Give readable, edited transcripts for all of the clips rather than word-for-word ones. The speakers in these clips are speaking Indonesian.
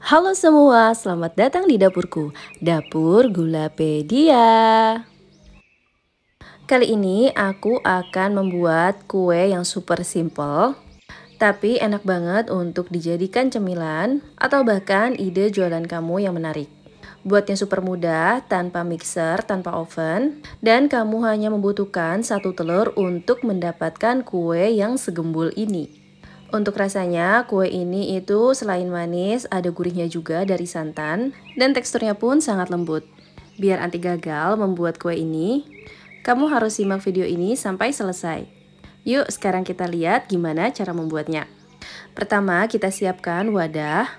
Halo semua, selamat datang di dapurku, Dapur Gulapedia. Kali ini aku akan membuat kue yang super simple, tapi enak banget untuk dijadikan cemilan atau bahkan ide jualan kamu yang menarik. Buatnya super mudah, tanpa mixer, tanpa oven, dan kamu hanya membutuhkan satu telur untuk mendapatkan kue yang segembul ini. Untuk rasanya, kue ini itu selain manis, ada gurihnya juga dari santan, dan teksturnya pun sangat lembut. Biar anti gagal membuat kue ini, kamu harus simak video ini sampai selesai. Yuk, sekarang kita lihat gimana cara membuatnya. Pertama, kita siapkan wadah,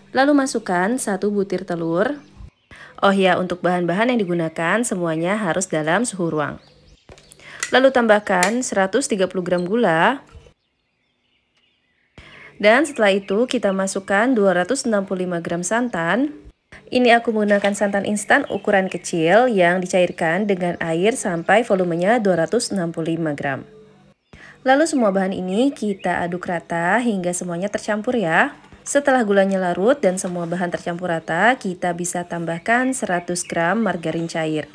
lalu masukkan 1 butir telur. Oh ya, untuk bahan-bahan yang digunakan semuanya harus dalam suhu ruang. Lalu tambahkan 130 gram gula. Dan setelah itu kita masukkan 265 gram santan. Ini aku menggunakan santan instan ukuran kecil yang dicairkan dengan air sampai volumenya 265 gram. Lalu semua bahan ini kita aduk rata hingga semuanya tercampur ya. Setelah gulanya larut dan semua bahan tercampur rata, kita bisa tambahkan 100 gram margarin cair.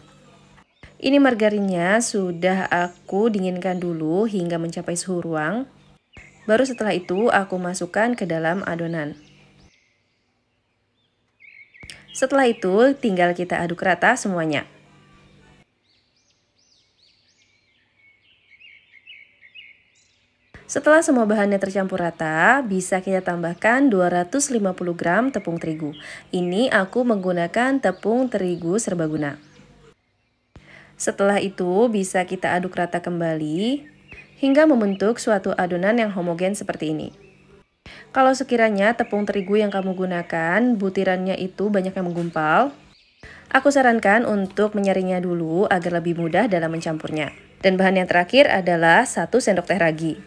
Ini margarinnya sudah aku dinginkan dulu hingga mencapai suhu ruang. Baru setelah itu aku masukkan ke dalam adonan. Setelah itu tinggal kita aduk rata semuanya. Setelah semua bahannya tercampur rata, bisa kita tambahkan 250 gram tepung terigu. Ini aku menggunakan tepung terigu serbaguna. Setelah itu bisa kita aduk rata kembali hingga membentuk suatu adonan yang homogen seperti ini. Kalau sekiranya tepung terigu yang kamu gunakan butirannya itu banyak yang menggumpal, aku sarankan untuk menyaringnya dulu agar lebih mudah dalam mencampurnya. Dan bahan yang terakhir adalah 1 sendok teh ragi.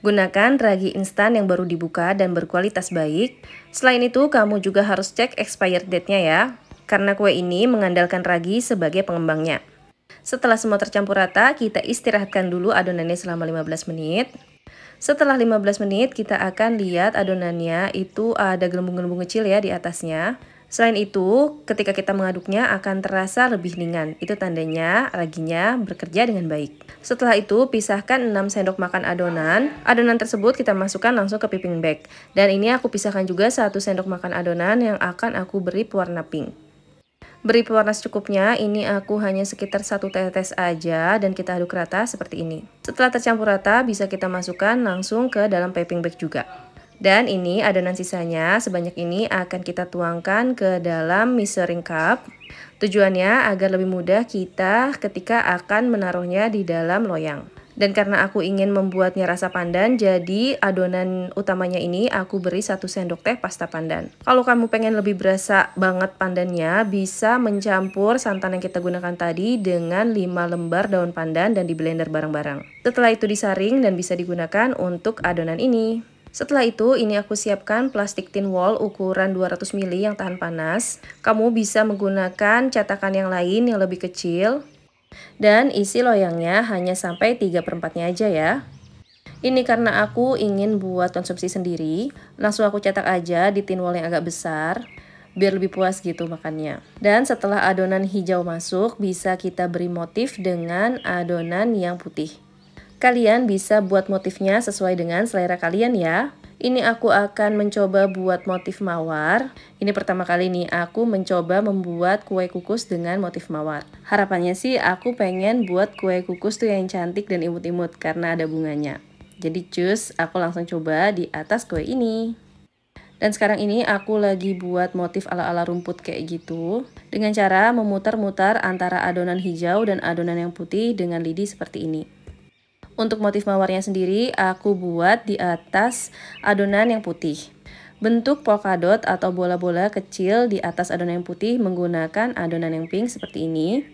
Gunakan ragi instan yang baru dibuka dan berkualitas baik. Selain itu, kamu juga harus cek expired date-nya ya, karena kue ini mengandalkan ragi sebagai pengembangnya. Setelah semua tercampur rata, kita istirahatkan dulu adonannya selama 15 menit. Setelah 15 menit, kita akan lihat adonannya itu ada gelembung-gelembung kecil ya di atasnya. Selain itu, ketika kita mengaduknya akan terasa lebih ringan. Itu tandanya raginya bekerja dengan baik. Setelah itu, pisahkan 6 sendok makan adonan. Adonan tersebut kita masukkan langsung ke piping bag. Dan ini aku pisahkan juga 1 sendok makan adonan yang akan aku beri pewarna pink. Beri pewarna secukupnya, ini aku hanya sekitar 1 tetes aja dan kita aduk rata seperti ini. Setelah tercampur rata, bisa kita masukkan langsung ke dalam piping bag juga. Dan ini adonan sisanya sebanyak ini akan kita tuangkan ke dalam measuring cup. Tujuannya agar lebih mudah kita ketika akan menaruhnya di dalam loyang. Dan karena aku ingin membuatnya rasa pandan, jadi adonan utamanya ini aku beri 1 sendok teh pasta pandan. Kalau kamu pengen lebih berasa banget pandannya, bisa mencampur santan yang kita gunakan tadi dengan 5 lembar daun pandan dan di blender bareng-bareng. Setelah itu disaring dan bisa digunakan untuk adonan ini. Setelah itu, ini aku siapkan plastik tin wall ukuran 200 ml yang tahan panas. Kamu bisa menggunakan cetakan yang lain yang lebih kecil. Dan isi loyangnya hanya sampai 3/4-nya aja ya. Ini karena aku ingin buat konsumsi sendiri, langsung aku cetak aja di tin wall yang agak besar, biar lebih puas gitu makannya. Dan setelah adonan hijau masuk, bisa kita beri motif dengan adonan yang putih. Kalian bisa buat motifnya sesuai dengan selera kalian ya. Ini aku akan mencoba buat motif mawar. Ini pertama kali nih aku mencoba membuat kue kukus dengan motif mawar. Harapannya sih aku pengen buat kue kukus tuh yang cantik dan imut-imut karena ada bunganya. Jadi cus, aku langsung coba di atas kue ini. Dan sekarang ini aku lagi buat motif ala-ala rumput kayak gitu. Dengan cara memutar-mutar antara adonan hijau dan adonan yang putih dengan lidi seperti ini. Untuk motif mawarnya sendiri, aku buat di atas adonan yang putih. Bentuk polkadot atau bola-bola kecil di atas adonan yang putih menggunakan adonan yang pink seperti ini.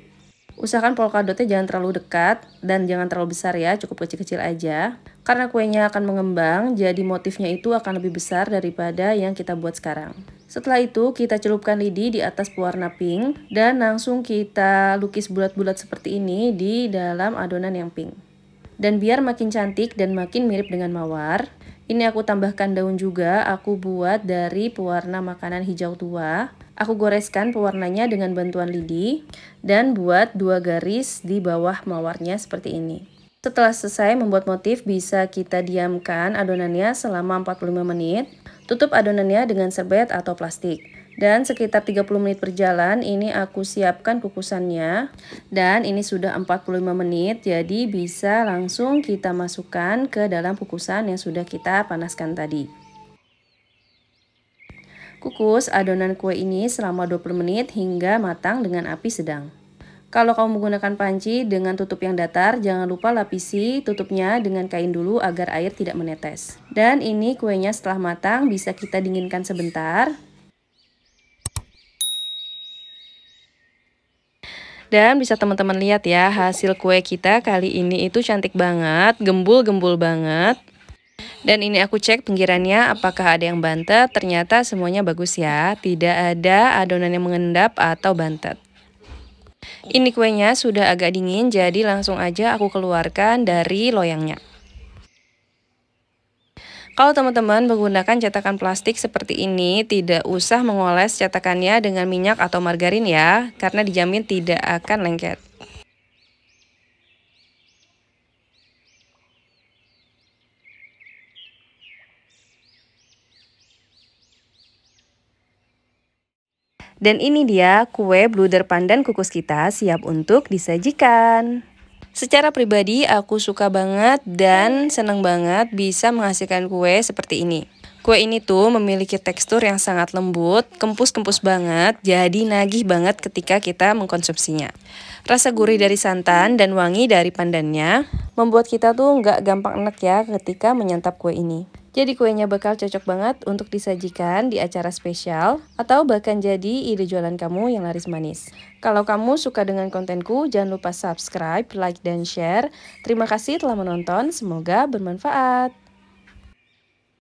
Usahakan polkadotnya jangan terlalu dekat dan jangan terlalu besar ya, cukup kecil-kecil aja. Karena kuenya akan mengembang, jadi motifnya itu akan lebih besar daripada yang kita buat sekarang. Setelah itu, kita celupkan lidi di atas pewarna pink dan langsung kita lukis bulat-bulat seperti ini di dalam adonan yang pink. Dan biar makin cantik dan makin mirip dengan mawar, Ini aku tambahkan daun juga, aku buat dari pewarna makanan hijau tua. Aku goreskan pewarnanya dengan bantuan lidi dan buat 2 garis di bawah mawarnya seperti ini. Setelah selesai membuat motif, bisa kita diamkan adonannya selama 45 menit. Tutup adonannya dengan serbet atau plastik. Dan sekitar 30 menit berjalan, ini aku siapkan kukusannya. Dan ini sudah 45 menit, jadi bisa langsung kita masukkan ke dalam kukusan yang sudah kita panaskan tadi. Kukus adonan kue ini selama 20 menit hingga matang dengan api sedang. Kalau kamu menggunakan panci dengan tutup yang datar, jangan lupa lapisi tutupnya dengan kain dulu agar air tidak menetes. Dan ini kuenya setelah matang, bisa kita dinginkan sebentar. Dan bisa teman-teman lihat ya, hasil kue kita kali ini itu cantik banget, gembul-gembul banget. Dan ini aku cek pinggirannya apakah ada yang bantet, ternyata semuanya bagus ya, tidak ada adonan yang mengendap atau bantet. Ini kuenya sudah agak dingin, jadi langsung aja aku keluarkan dari loyangnya. Kalau teman-teman menggunakan cetakan plastik seperti ini, tidak usah mengoles cetakannya dengan minyak atau margarin ya, karena dijamin tidak akan lengket. Dan ini dia kue bluder pandan kukus kita siap untuk disajikan. Secara pribadi aku suka banget dan senang banget bisa menghasilkan kue seperti ini. Kue ini tuh memiliki tekstur yang sangat lembut, kempus-kempus banget, jadi nagih banget ketika kita mengkonsumsinya. Rasa gurih dari santan dan wangi dari pandannya membuat kita tuh nggak gampang enek ya ketika menyantap kue ini. Jadi kuenya bakal cocok banget untuk disajikan di acara spesial atau bahkan jadi ide jualan kamu yang laris manis. Kalau kamu suka dengan kontenku, jangan lupa subscribe, like, dan share. Terima kasih telah menonton, semoga bermanfaat.